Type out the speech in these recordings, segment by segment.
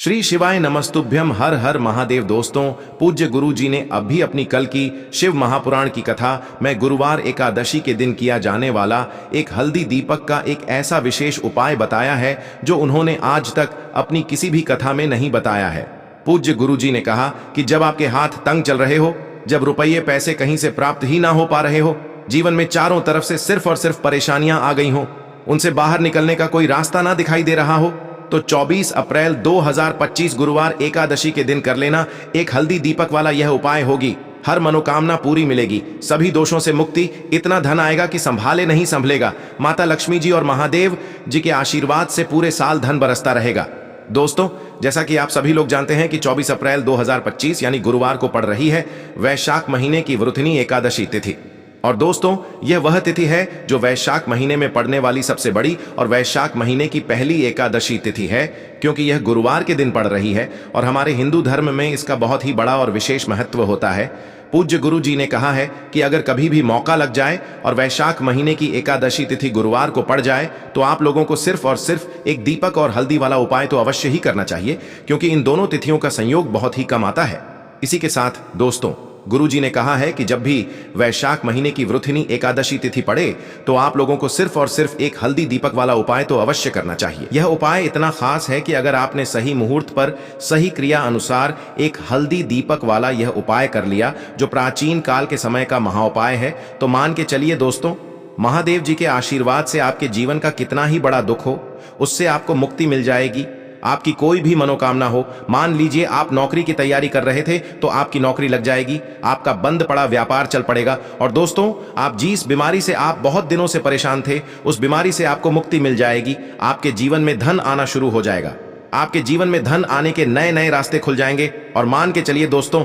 श्री शिवाय नमस्तुभ्यम। हर हर महादेव। दोस्तों, पूज्य गुरु जी ने अभी अपनी कल की शिव महापुराण की कथा में गुरुवार एकादशी के दिन किया जाने वाला एक हल्दी दीपक का एक ऐसा विशेष उपाय बताया है जो उन्होंने आज तक अपनी किसी भी कथा में नहीं बताया है। पूज्य गुरु जी ने कहा कि जब आपके हाथ तंग चल रहे हो, जब रुपये पैसे कहीं से प्राप्त ही ना हो पा रहे हो, जीवन में चारों तरफ से सिर्फ और सिर्फ परेशानियां आ गई हो, उनसे बाहर निकलने का कोई रास्ता ना दिखाई दे रहा हो, तो 24 अप्रैल 2025 गुरुवार एकादशी के दिन कर लेना एक हल्दी दीपक वाला यह उपाय होगी। हर मनोकामना पूरी मिलेगी, सभी दोषों से मुक्ति, इतना धन आएगा कि संभाले नहीं संभलेगा। माता लक्ष्मी जी और महादेव जी के आशीर्वाद से पूरे साल धन बरसता रहेगा। दोस्तों, जैसा कि आप सभी लोग जानते हैं कि 24 अप्रैल 2025 यानी गुरुवार को पड़ रही है वैशाख महीने की वृथनी एकादशी तिथि। और दोस्तों, यह वह तिथि है जो वैशाख महीने में पड़ने वाली सबसे बड़ी और वैशाख महीने की पहली एकादशी तिथि है, क्योंकि यह गुरुवार के दिन पड़ रही है और हमारे हिंदू धर्म में इसका बहुत ही बड़ा और विशेष महत्व होता है। पूज्य गुरु जी ने कहा है कि अगर कभी भी मौका लग जाए और वैशाख महीने की एकादशी तिथि गुरुवार को पड़ जाए तो आप लोगों को सिर्फ और सिर्फ एक दीपक और हल्दी वाला उपाय तो अवश्य ही करना चाहिए, क्योंकि इन दोनों तिथियों का संयोग बहुत ही कम आता है। इसी के साथ दोस्तों, गुरु जी ने कहा है कि जब भी वैशाख महीने की वृथनी एकादशी तिथि पड़े तो आप लोगों को सिर्फ और सिर्फ एक हल्दी दीपक वाला उपाय तो अवश्य करना चाहिए। यह उपाय इतना खास है कि अगर आपने सही मुहूर्त पर सही क्रिया अनुसार एक हल्दी दीपक वाला यह उपाय कर लिया, जो प्राचीन काल के समय का महाउपाय है, तो मान के चलिए दोस्तों, महादेव जी के आशीर्वाद से आपके जीवन का कितना ही बड़ा दुख हो, उससे आपको मुक्ति मिल जाएगी। आपकी कोई भी मनोकामना हो, मान लीजिए आप नौकरी की तैयारी कर रहे थे तो आपकी नौकरी लग जाएगी, आपका बंद पड़ा व्यापार चल पड़ेगा, और दोस्तों, आप जिस बीमारी से आप बहुत दिनों से परेशान थे उस बीमारी से आपको मुक्ति मिल जाएगी। आपके जीवन में धन आना शुरू हो जाएगा, आपके जीवन में धन आने के नए नए रास्ते खुल जाएंगे, और मान के चलिए दोस्तों,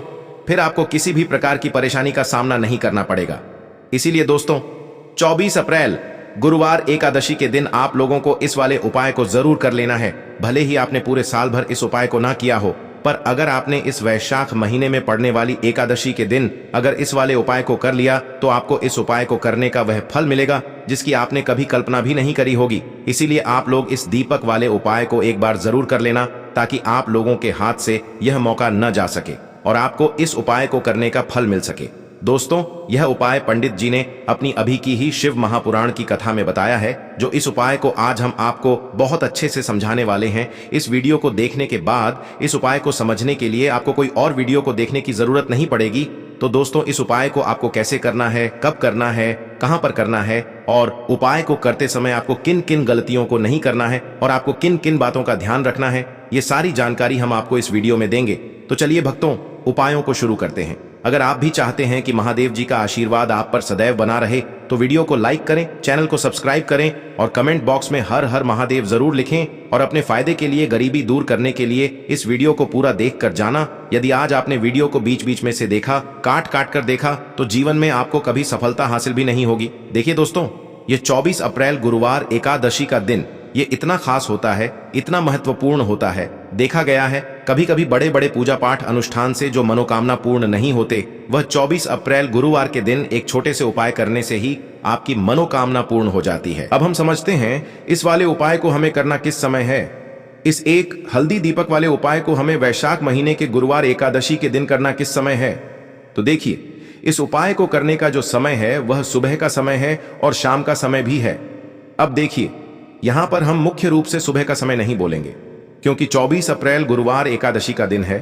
फिर आपको किसी भी प्रकार की परेशानी का सामना नहीं करना पड़ेगा। इसीलिए दोस्तों, 24 अप्रैल गुरुवार एकादशी के दिन आप लोगों को इस वाले उपाय को जरूर कर लेना है। भले ही आपने पूरे साल भर इस उपाय को ना किया हो, पर अगर आपने इस वैशाख महीने में पड़ने वाली एकादशी के दिन अगर इस वाले उपाय को कर लिया तो आपको इस उपाय को करने का वह फल मिलेगा जिसकी आपने कभी कल्पना भी नहीं करी होगी। इसीलिए आप लोग इस दीपक वाले उपाय को एक बार जरूर कर लेना, ताकि आप लोगों के हाथ से यह मौका न जा सके और आपको इस उपाय को करने का फल मिल सके। दोस्तों, यह उपाय पंडित जी ने अपनी अभी की ही शिव महापुराण की कथा में बताया है, जो इस उपाय को आज हम आपको बहुत अच्छे से समझाने वाले हैं। इस वीडियो को देखने के बाद इस उपाय को समझने के लिए आपको कोई और वीडियो को देखने की जरूरत नहीं पड़ेगी। तो दोस्तों, इस उपाय को आपको कैसे करना है, कब करना है, कहां पर करना है, और उपाय को करते समय आपको किन किन गलतियों को नहीं करना है और आपको किन किन बातों का ध्यान रखना है, ये सारी जानकारी हम आपको इस वीडियो में देंगे। तो चलिए भक्तों, उपायों को शुरू करते हैं। अगर आप भी चाहते हैं कि महादेव जी का आशीर्वाद आप पर सदैव बना रहे तो वीडियो को लाइक करें, चैनल को सब्सक्राइब करें और कमेंट बॉक्स में हर हर महादेव जरूर लिखें। और अपने फायदे के लिए, गरीबी दूर करने के लिए इस वीडियो को पूरा देख कर जाना। यदि आज आपने वीडियो को बीच बीच में से देखा, काट काट कर देखा, तो जीवन में आपको कभी सफलता हासिल भी नहीं होगी। देखिए दोस्तों, ये 24 अप्रैल गुरुवार एकादशी का दिन ये इतना खास होता है, इतना महत्वपूर्ण होता है। देखा गया है कभी कभी बड़े बड़े पूजा पाठ अनुष्ठान से जो मनोकामना पूर्ण नहीं होते, वह 24 अप्रैल गुरुवार के दिन एक छोटे से उपाय करने से ही आपकी मनोकामना पूर्ण हो जाती है। अब हम समझते हैं इस वाले उपाय को हमें करना किस समय है। इस एक हल्दी दीपक वाले उपाय को हमें वैशाख महीने के गुरुवार एकादशी के दिन करना किस समय है। तो देखिए, इस उपाय को करने का जो समय है वह सुबह का समय है और शाम का समय भी है। अब देखिए, यहां पर हम मुख्य रूप से सुबह का समय नहीं बोलेंगे, क्योंकि 24 अप्रैल गुरुवार एकादशी का दिन है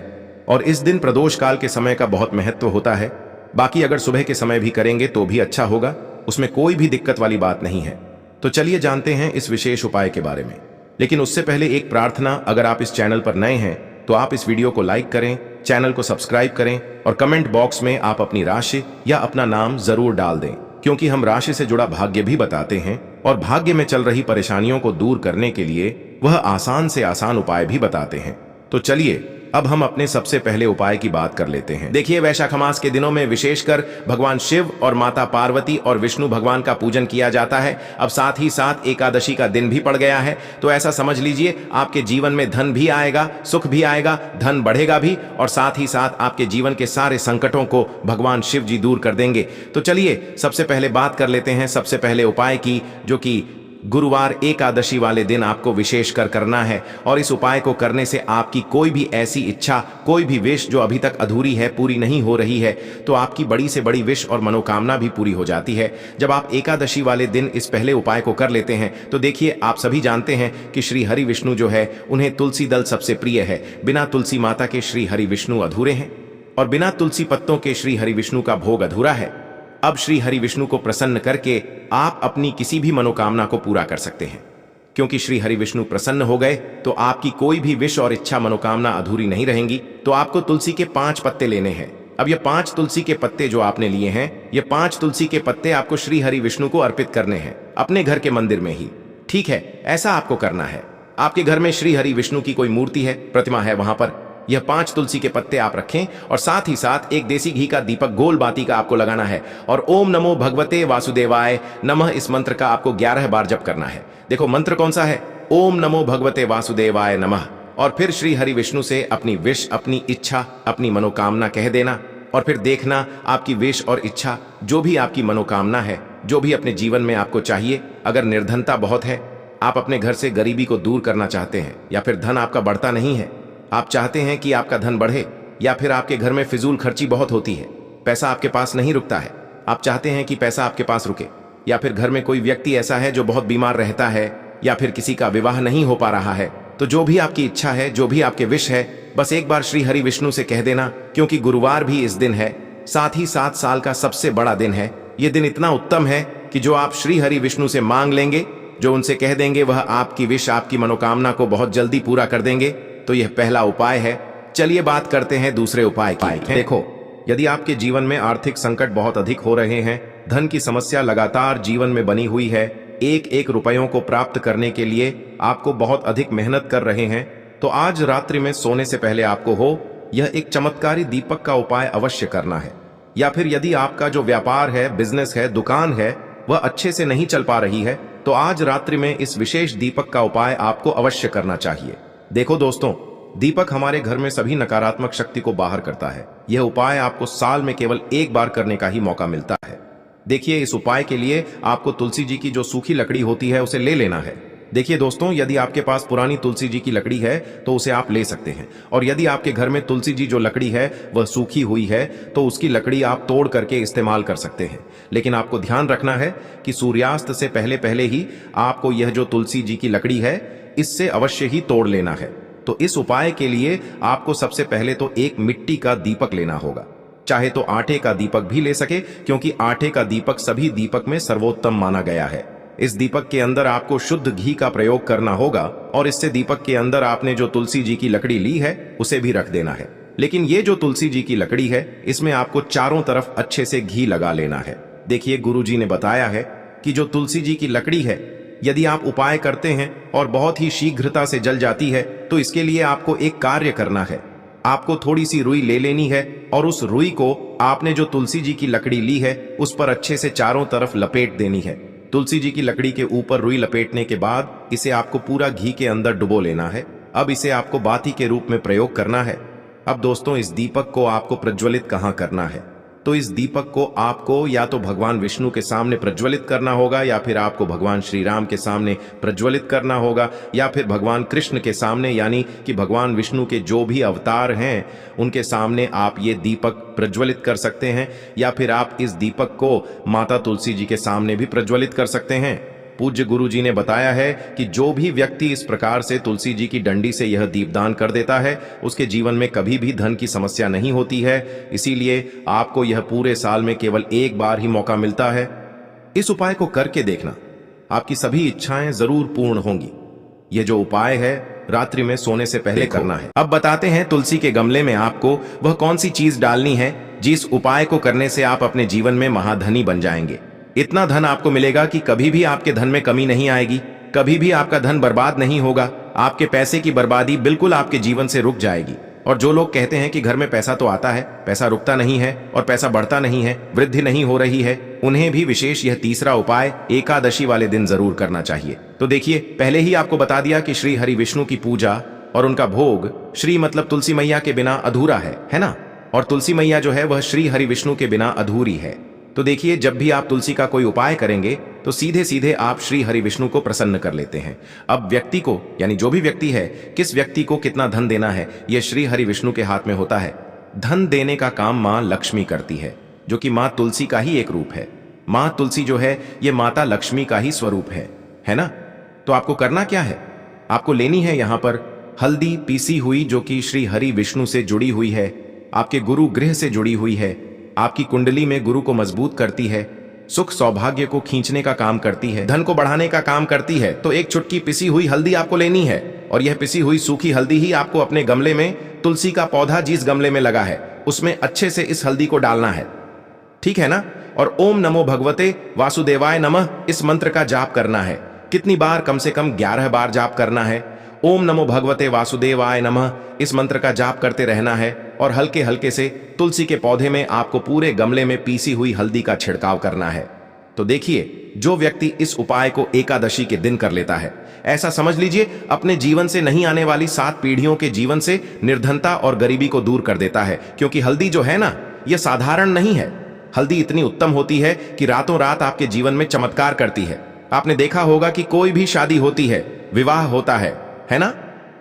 और इस दिन प्रदोष काल के समय का बहुत महत्व होता है। बाकी अगर सुबह के समय भी करेंगे तो भी अच्छा होगा, उसमें कोई भी दिक्कत वाली बात नहीं है। तो चलिए जानते हैं इस विशेष उपाय के बारे में। लेकिन उससे पहले एक प्रार्थना, अगर आप इस चैनल पर नए हैं तो आप इस वीडियो को लाइक करें, चैनल को सब्सक्राइब करें और कमेंट बॉक्स में आप अपनी राशि या अपना नाम जरूर डाल दें, क्योंकि हम राशि से जुड़ा भाग्य भी बताते हैं और भाग्य में चल रही परेशानियों को दूर करने के लिए वह आसान से आसान उपाय भी बताते हैं। तो चलिए अब हम अपने सबसे पहले उपाय की बात कर लेते हैं। देखिए, वैशाख मास के दिनों में विशेषकर भगवान शिव और माता पार्वती और विष्णु भगवान का पूजन किया जाता है। अब साथ ही साथ एकादशी का दिन भी पड़ गया है, तो ऐसा समझ लीजिए आपके जीवन में धन भी आएगा, सुख भी आएगा, धन बढ़ेगा भी, और साथ ही साथ आपके जीवन के सारे संकटों को भगवान शिव जी दूर कर देंगे। तो चलिए सबसे पहले बात कर लेते हैं सबसे पहले उपाय की, जो कि गुरुवार एकादशी वाले दिन आपको विशेष कर करना है और इस उपाय को करने से आपकी कोई भी ऐसी इच्छा, कोई भी विश जो अभी तक अधूरी है, पूरी नहीं हो रही है, तो आपकी बड़ी से बड़ी विश और मनोकामना भी पूरी हो जाती है। जब आप एकादशी वाले दिन इस पहले उपाय को कर लेते हैं तो देखिए, आप सभी जानते हैं कि श्री हरि विष्णु जो है उन्हें तुलसी दल सबसे प्रिय है। बिना तुलसी माता के श्री हरि विष्णु अधूरे हैं और बिना तुलसी पत्तों के श्री हरि विष्णु का भोग अधूरा है। अब श्री हरि विष्णु को प्रसन्न करके आप अपनी किसी भी मनोकामना को पूरा कर सकते हैं, क्योंकि श्री हरि विष्णु प्रसन्न हो गए तो आपकी कोई भी विश और इच्छा मनोकामना अधूरी नहीं रहेंगी। तो आपको तुलसी के 5 पत्ते लेने हैं। अब ये 5 तुलसी के पत्ते जो आपने लिए हैं, ये 5 तुलसी के पत्ते आपको श्री हरि विष्णु को अर्पित करने हैं अपने घर के मंदिर में ही। ठीक है, ऐसा आपको करना है। आपके घर में श्री हरि विष्णु की कोई मूर्ति है, प्रतिमा है, वहां पर यह 5 तुलसी के पत्ते आप रखें और साथ ही साथ एक देसी घी का दीपक गोल बाती का आपको लगाना है और ओम नमो भगवते वासुदेवाय नमः इस मंत्र का आपको 11 बार जप करना है। देखो मंत्र कौन सा है, ओम नमो भगवते वासुदेवाय नमः। और फिर श्री हरि विष्णु से अपनी विश, अपनी इच्छा, अपनी मनोकामना कह देना और फिर देखना आपकी विश और इच्छा, जो भी आपकी मनोकामना है, जो भी अपने जीवन में आपको चाहिए। अगर निर्धनता बहुत है, आप अपने घर से गरीबी को दूर करना चाहते हैं, या फिर धन आपका बढ़ता नहीं है, आप चाहते हैं कि आपका धन बढ़े, या फिर आपके घर में फिजूल खर्ची बहुत होती है, पैसा आपके पास नहीं रुकता है, आप चाहते हैं कि पैसा आपके पास रुके, या फिर घर में कोई व्यक्ति ऐसा है जो बहुत बीमार रहता है, या फिर किसी का विवाह नहीं हो पा रहा है, तो जो भी आपकी इच्छा है, जो भी आपके विश है, बस एक बार श्री हरि विष्णु से कह देना। क्योंकि गुरुवार भी इस दिन है, साथ ही 7 साल का सबसे बड़ा दिन है। यह दिन इतना उत्तम है कि जो आप श्री हरि विष्णु से मांग लेंगे, जो उनसे कह देंगे, वह आपकी विश, आपकी मनोकामना को बहुत जल्दी पूरा कर देंगे। तो यह पहला उपाय है। चलिए बात करते हैं दूसरे उपाय की। देखो, यदि आपके जीवन में आर्थिक संकट बहुत अधिक हो रहे हैं, धन की समस्या लगातार जीवन में बनी हुई है, एक रुपयों को प्राप्त करने के लिए आपको बहुत अधिक मेहनत कर रहे हैं, तो आज रात्रि में सोने से पहले आपको यह एक चमत्कारी दीपक का उपाय अवश्य करना है। या फिर यदि आपका जो व्यापार है, बिजनेस है, दुकान है, वह अच्छे से नहीं चल पा रही है, तो आज रात्रि में इस विशेष दीपक का उपाय आपको अवश्य करना चाहिए। देखो दोस्तों, दीपक हमारे घर में सभी नकारात्मक शक्ति को बाहर करता है। यह उपाय आपको साल में केवल एक बार करने का ही मौका मिलता है। देखिए, इस उपाय के लिए आपको तुलसी जी की जो सूखी लकड़ी होती है उसे ले लेना है। देखिए दोस्तों, यदि आपके पास पुरानी तुलसी जी की लकड़ी है तो उसे आप ले सकते हैं, और यदि आपके घर में तुलसी जी जो लकड़ी है वह सूखी हुई है तो उसकी लकड़ी आप तोड़ करके इस्तेमाल कर सकते हैं। लेकिन आपको ध्यान रखना है कि सूर्यास्त से पहले पहले ही आपको यह जो तुलसी जी की लकड़ी है, इससे अवश्य ही तोड़ लेना है। तो इस उपाय के लिए आपको सबसे पहले तो एक मिट्टी का दीपक लेना होगा। चाहे तो आटे का दीपक भी ले सके, क्योंकि आटे का दीपक सभी दीपक में सर्वोत्तम माना गया है। इस दीपक के अंदर आपको शुद्ध घी का प्रयोग करना होगा और इससे दीपक के अंदर आपने जो तुलसी जी की लकड़ी ली है उसे भी रख देना है। लेकिन ये जो तुलसी जी की लकड़ी है, इसमें आपको चारों तरफ अच्छे से घी लगा लेना है। देखिए, गुरु जी ने बताया है कि जो तुलसी जी की लकड़ी है, यदि आप उपाय करते हैं और बहुत ही शीघ्रता से जल जाती है, तो इसके लिए आपको एक कार्य करना है। आपको थोड़ी सी रुई ले लेनी है और उस रुई को आपने जो तुलसी जी की लकड़ी ली है उस पर अच्छे से चारों तरफ लपेट देनी है। तुलसी जी की लकड़ी के ऊपर रुई लपेटने के बाद इसे आपको पूरा घी के अंदर डुबो लेना है। अब इसे आपको बाती के रूप में प्रयोग करना है। अब दोस्तों, इस दीपक को आपको प्रज्वलित कहाँ करना है? तो इस दीपक को आपको या तो भगवान विष्णु के सामने प्रज्वलित करना होगा, या फिर आपको भगवान श्री राम के सामने प्रज्वलित करना होगा, या फिर भगवान कृष्ण के सामने, यानी कि भगवान विष्णु के जो भी अवतार हैं उनके सामने आप ये दीपक प्रज्वलित कर सकते हैं। या फिर आप इस दीपक को माता तुलसी जी के सामने भी प्रज्वलित कर सकते हैं। पूज्य गुरु जी ने बताया है कि जो भी व्यक्ति इस प्रकार से तुलसी जी की डंडी से यह दीपदान कर देता है, उसके जीवन में कभी भी धन की समस्या नहीं होती है। इसीलिए आपको यह पूरे साल में केवल एक बार ही मौका मिलता है। इस उपाय को करके देखना, आपकी सभी इच्छाएं जरूर पूर्ण होंगी। यह जो उपाय है रात्रि में सोने से पहले करना है। अब बताते हैं तुलसी के गमले में आपको वह कौन सी चीज डालनी है जिस उपाय को करने से आप अपने जीवन में महाधनी बन जाएंगे। इतना धन आपको मिलेगा कि कभी भी आपके धन में कमी नहीं आएगी, कभी भी आपका धन बर्बाद नहीं होगा। आपके पैसे की बर्बादी बिल्कुल आपके जीवन से रुक जाएगी। और जो लोग कहते हैं कि घर में पैसा तो आता है, पैसा रुकता नहीं है और पैसा बढ़ता नहीं है, वृद्धि नहीं हो रही है, उन्हें भी विशेष यह तीसरा उपाय एकादशी वाले दिन जरूर करना चाहिए। तो देखिए, पहले ही आपको बता दिया कि श्री हरि विष्णु की पूजा और उनका भोग श्री मतलब तुलसी मैया के बिना अधूरा है ना? और तुलसी मैया जो है वह श्री हरि विष्णु के बिना अधूरी है। तो देखिए, जब भी आप तुलसी का कोई उपाय करेंगे तो सीधे सीधे आप श्री हरि विष्णु को प्रसन्न कर लेते हैं। अब व्यक्ति को, यानी जो भी व्यक्ति है, किस व्यक्ति को कितना धन देना है, यह श्री हरि विष्णु के हाथ में होता है। धन देने का काम मां लक्ष्मी करती है, जो कि मां तुलसी का ही एक रूप है। मां तुलसी जो है ये माता लक्ष्मी का ही स्वरूप है ना। तो आपको करना क्या है, आपको लेनी है यहां पर हल्दी पीसी हुई, जो कि श्री हरि विष्णु से जुड़ी हुई है, आपके गुरु गृह से जुड़ी हुई है, आपकी कुंडली में गुरु को मजबूत करती है, सुख सौभाग्य को खींचने का काम करती है, धन को बढ़ाने का काम करती है। तो एक चुटकी पिसी हुई हल्दी आपको लेनी है, और यह पिसी हुई सूखी हल्दी ही आपको अपने गमले में, तुलसी का पौधा जिस गमले में लगा है उसमें अच्छे से इस हल्दी को डालना है, ठीक है ना। और ओम नमो भगवते वासुदेवाय नमः इस मंत्र का जाप करना है। कितनी बार, कम से कम 11 बार जाप करना है। ओम नमो भगवते वासुदेवाय नमः इस मंत्र का जाप करते रहना है, और हल्के हल्के से तुलसी के पौधे में आपको पूरे गमले में पीसी हुई हल्दी का छिड़काव करना है। तो देखिए, जो व्यक्ति इस उपाय को एकादशी के दिन कर लेता है, ऐसा समझ लीजिए अपने जीवन से नहीं आने वाली 7 पीढ़ियों के जीवन से निर्धनता और गरीबी को दूर कर देता है। क्योंकि हल्दी जो है ना, यह साधारण नहीं है। हल्दी इतनी उत्तम होती है कि रातों रात आपके जीवन में चमत्कार करती है। आपने देखा होगा कि कोई भी शादी होती है, विवाह होता है ना,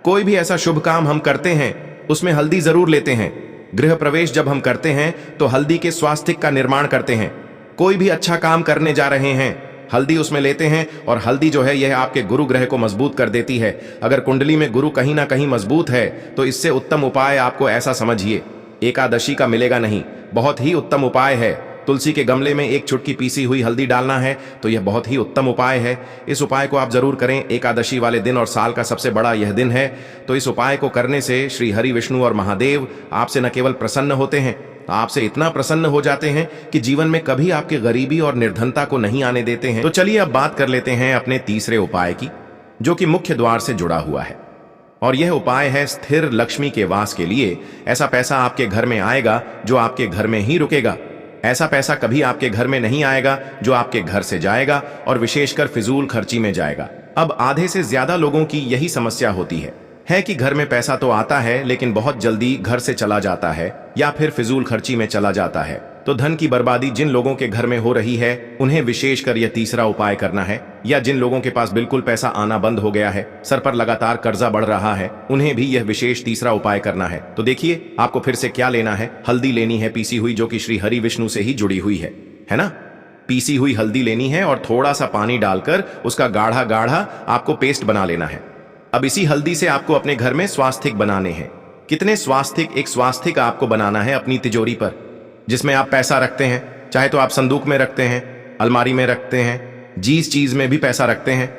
कोई भी ऐसा शुभ काम हम करते हैं उसमें हल्दी जरूर लेते हैं। गृह प्रवेश जब हम करते हैं तो हल्दी के स्वास्तिक का निर्माण करते हैं। कोई भी अच्छा काम करने जा रहे हैं, हल्दी उसमें लेते हैं, और हल्दी जो है यह आपके गुरु ग्रह को मजबूत कर देती है। अगर कुंडली में गुरु कहीं ना कहीं मजबूत है तो इससे उत्तम उपाय आपको ऐसा समझिए एकादशी का मिलेगा नहीं। बहुत ही उत्तम उपाय है। तुलसी के गमले में एक चुटकी पीसी हुई हल्दी डालना है, तो यह बहुत ही उत्तम उपाय है। इस उपाय को आप जरूर करें एकादशी वाले दिन, और साल का सबसे बड़ा यह दिन है। तो इस उपाय को करने से श्री हरि विष्णु और महादेव आपसे न केवल प्रसन्न होते हैं, आपसे इतना प्रसन्न हो जाते हैं कि जीवन में कभी आपके गरीबी और निर्धनता को नहीं आने देते हैं। तो चलिए अब बात कर लेते हैं अपने तीसरे उपाय की, जो कि मुख्य द्वार से जुड़ा हुआ है। और यह उपाय है स्थिर लक्ष्मी के वास के लिए। ऐसा पैसा आपके घर में आएगा जो आपके घर में ही रुकेगा। ऐसा पैसा कभी आपके घर में नहीं आएगा जो आपके घर से जाएगा, और विशेषकर फिजूल खर्ची में जाएगा। अब आधे से ज्यादा लोगों की यही समस्या होती है कि घर में पैसा तो आता है लेकिन बहुत जल्दी घर से चला जाता है, या फिर फिजूल खर्ची में चला जाता है। तो धन की बर्बादी जिन लोगों के घर में हो रही है उन्हें विशेषकर यह तीसरा उपाय करना है। या जिन लोगों के पास बिल्कुल पैसा आना बंद हो गया है, सर पर लगातार कर्जा बढ़ रहा है, उन्हें भी यह विशेष तीसरा उपाय करना है। तो देखिए आपको फिर से क्या लेना है। हल्दी लेनी है पीसी हुई, जो कि श्री हरि विष्णु से ही जुड़ी हुई है ना। पीसी हुई हल्दी लेनी है और थोड़ा सा पानी डालकर उसका गाढ़ा गाढ़ा आपको पेस्ट बना लेना है। अब इसी हल्दी से आपको अपने घर में स्वास्तिक बनाने हैं। कितने स्वास्तिक? एक स्वास्तिक आपको बनाना है अपनी तिजोरी पर, जिसमें आप पैसा रखते हैं। चाहे तो आप संदूक में रखते हैं, अलमारी में रखते हैं, जिस चीज में भी पैसा रखते हैं,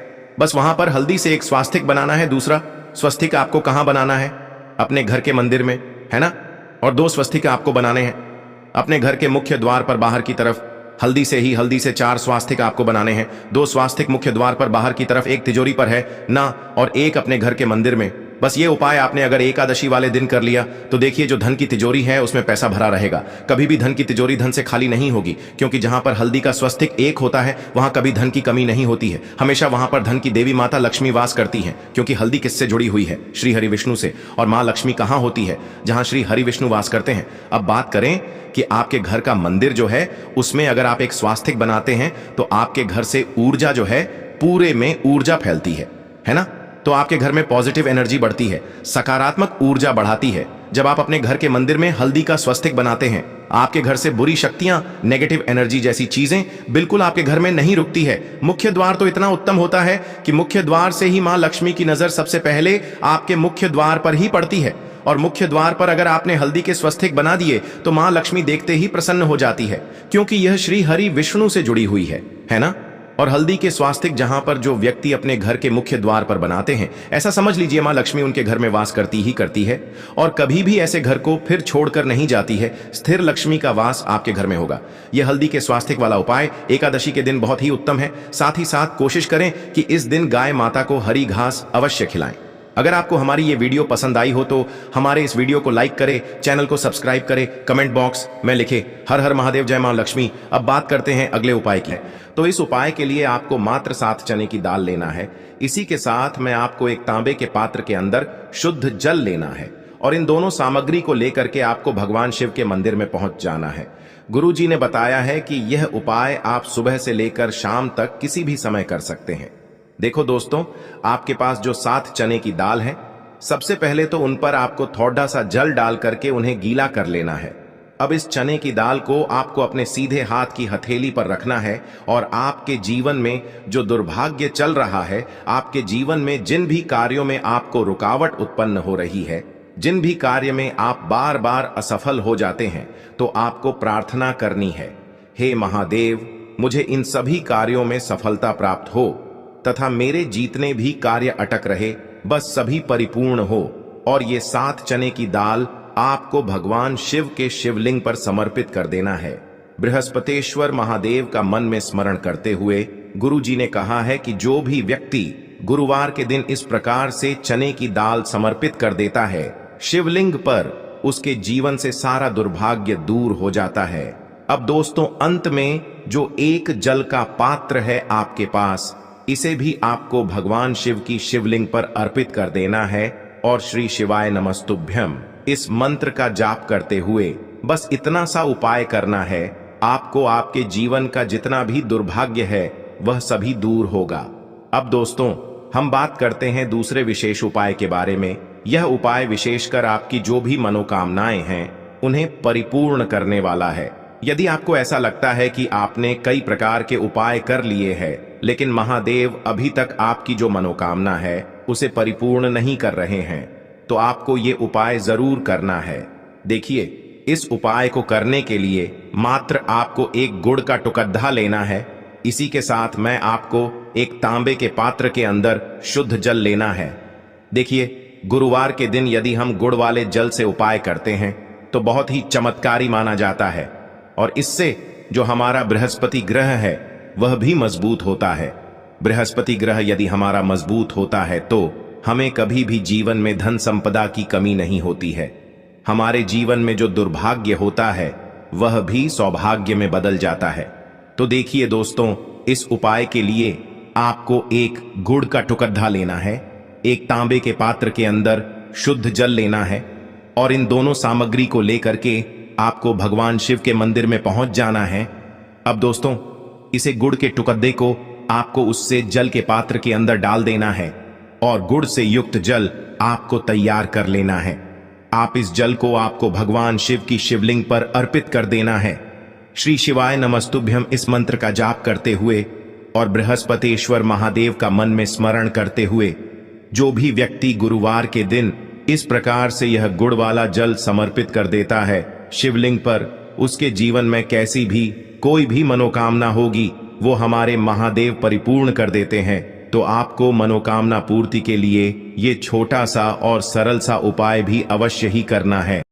बस वहां पर हल्दी से एक स्वास्तिक बनाना है। दूसरा स्वस्तिक आपको कहां बनाना है? अपने घर के मंदिर में, है ना। और 2 स्वस्तिक आपको बनाने हैं अपने घर के मुख्य द्वार पर बाहर की तरफ। हल्दी से 4 स्वास्तिक आपको बनाने हैं। 2 स्वास्तिक मुख्य द्वार पर बाहर की तरफ, एक तिजोरी पर है ना, और एक अपने घर के मंदिर में। बस ये उपाय आपने अगर एकादशी वाले दिन कर लिया तो देखिए जो धन की तिजोरी है उसमें पैसा भरा रहेगा। कभी भी धन की तिजोरी धन से खाली नहीं होगी, क्योंकि जहां पर हल्दी का स्वस्तिक एक होता है वहां कभी धन की कमी नहीं होती है। हमेशा वहां पर धन की देवी माता लक्ष्मी वास करती हैं, क्योंकि हल्दी किससे जुड़ी हुई है? श्री हरि विष्णु से। और मां लक्ष्मी कहां होती है? जहां श्री हरि विष्णु वास करते हैं। अब बात करें कि आपके घर का मंदिर जो है उसमें अगर आप एक स्वास्तिक बनाते हैं तो आपके घर से ऊर्जा जो है, पूरे में ऊर्जा फैलती है ना। तो आपके घर में पॉजिटिव एनर्जी बढ़ती है, सकारात्मक ऊर्जा बढ़ाती है। जब आप अपने घर के मंदिर में हल्दी का स्वस्तिक बनाते हैं, आपके घर से बुरी शक्तियां, नेगेटिव एनर्जी जैसी चीजें बिल्कुल आपके घर में नहीं रुकती है। मुख्य द्वार तो इतना उत्तम होता है कि मुख्य द्वार से ही मां लक्ष्मी की नजर सबसे पहले आपके मुख्य द्वार पर ही पड़ती है। और मुख्य द्वार पर अगर आपने हल्दी के स्वस्तिक बना दिए तो मां लक्ष्मी देखते ही प्रसन्न हो जाती है, क्योंकि यह श्री हरि विष्णु से जुड़ी हुई है ना। और हल्दी के स्वास्तिक जहां पर जो व्यक्ति अपने घर के मुख्य द्वार पर बनाते हैं, ऐसा समझ लीजिए मां लक्ष्मी उनके घर में वास करती ही करती है, और कभी भी ऐसे घर को फिर छोड़कर नहीं जाती है। स्थिर लक्ष्मी का वास आपके घर में होगा। यह हल्दी के स्वास्तिक वाला उपाय एकादशी के दिन बहुत ही उत्तम है। साथ ही साथ कोशिश करें कि इस दिन गाय माता को हरी घास अवश्य खिलाएं। अगर आपको हमारी ये वीडियो पसंद आई हो तो हमारे इस वीडियो को लाइक करें, चैनल को सब्सक्राइब करें, कमेंट बॉक्स में लिखें हर हर महादेव, जय मां लक्ष्मी। अब बात करते हैं अगले उपाय की। तो इस उपाय के लिए आपको मात्र 7 चने की दाल लेना है। इसी के साथ में आपको एक तांबे के पात्र के अंदर शुद्ध जल लेना है, और इन दोनों सामग्री को लेकर के आपको भगवान शिव के मंदिर में पहुंच जाना है। गुरुजी ने बताया है कि यह उपाय आप सुबह से लेकर शाम तक किसी भी समय कर सकते हैं। देखो दोस्तों, आपके पास जो 7 चने की दाल है, सबसे पहले तो उन पर आपको थोड़ा सा जल डाल करके उन्हें गीला कर लेना है। अब इस चने की दाल को आपको अपने सीधे हाथ की हथेली पर रखना है और आपके जीवन में जो दुर्भाग्य चल रहा है, आपके जीवन में जिन भी कार्यों में आपको रुकावट उत्पन्न हो रही है, जिन भी कार्य में आप बार बार असफल हो जाते हैं, तो आपको प्रार्थना करनी है, हे महादेव, मुझे इन सभी कार्यों में सफलता प्राप्त हो तथा मेरे जीतने भी कार्य अटक रहे, बस सभी परिपूर्ण हो। और ये 7 चने की दाल आपको भगवान शिव के शिवलिंग पर समर्पित कर देना है। बृहस्पतेश्वर महादेव का मन में स्मरण करते हुए गुरुजी ने कहा है कि जो भी व्यक्ति गुरुवार के दिन इस प्रकार से चने की दाल समर्पित कर देता है शिवलिंग पर, उसके जीवन से सारा दुर्भाग्य दूर हो जाता है। अब दोस्तों, अंत में जो एक जल का पात्र है आपके पास, इसे भी आपको भगवान शिव की शिवलिंग पर अर्पित कर देना है और श्री शिवाय नमस्तुभ्यम इस मंत्र का जाप करते हुए बस इतना सा उपाय करना है। आपको आपके जीवन का जितना भी दुर्भाग्य है वह सभी दूर होगा। अब दोस्तों, हम बात करते हैं दूसरे विशेष उपाय के बारे में। यह उपाय विशेषकर आपकी जो भी मनोकामनाएं हैं उन्हें परिपूर्ण करने वाला है। यदि आपको ऐसा लगता है कि आपने कई प्रकार के उपाय कर लिए हैं, लेकिन महादेव अभी तक आपकी जो मनोकामना है उसे परिपूर्ण नहीं कर रहे हैं, तो आपको ये उपाय जरूर करना है। देखिए, इस उपाय को करने के लिए मात्र आपको एक गुड़ का टुकड़ा लेना है। इसी के साथ मैं आपको एक तांबे के पात्र के अंदर शुद्ध जल लेना है। देखिए, गुरुवार के दिन यदि हम गुड़ वाले जल से उपाय करते हैं तो बहुत ही चमत्कारी माना जाता है और इससे जो हमारा बृहस्पति ग्रह है वह भी मजबूत होता है। बृहस्पति ग्रह यदि हमारा मजबूत होता है तो हमें कभी भी जीवन में धन संपदा की कमी नहीं होती है। हमारे जीवन में जो दुर्भाग्य होता है वह भी सौभाग्य में बदल जाता है। तो देखिए दोस्तों, इस उपाय के लिए आपको एक गुड़ का टुकड़ा लेना है, एक तांबे के पात्र के अंदर शुद्ध जल लेना है और इन दोनों सामग्री को लेकर के आपको भगवान शिव के मंदिर में पहुंच जाना है। अब दोस्तों, इसे गुड़ के टुकड़े को आपको उससे जल के पात्र के अंदर डाल देना है और गुड़ से युक्त जल आपको तैयार कर लेना है। आप इस जल को आपको भगवान शिव की शिवलिंग पर अर्पित कर देना है। श्री शिवाय नमस्तुभ्यम इस मंत्र का जाप करते हुए और बृहस्पतेश्वर महादेव का मन में स्मरण करते हुए जो भी व्यक्ति गुरुवार के दिन इस प्रकार से यह गुड़ वाला जल समर्पित कर देता है शिवलिंग पर, उसके जीवन में कैसी भी कोई भी मनोकामना होगी वो हमारे महादेव परिपूर्ण कर देते हैं। तो आपको मनोकामना पूर्ति के लिए ये छोटा सा और सरल सा उपाय भी अवश्य ही करना है।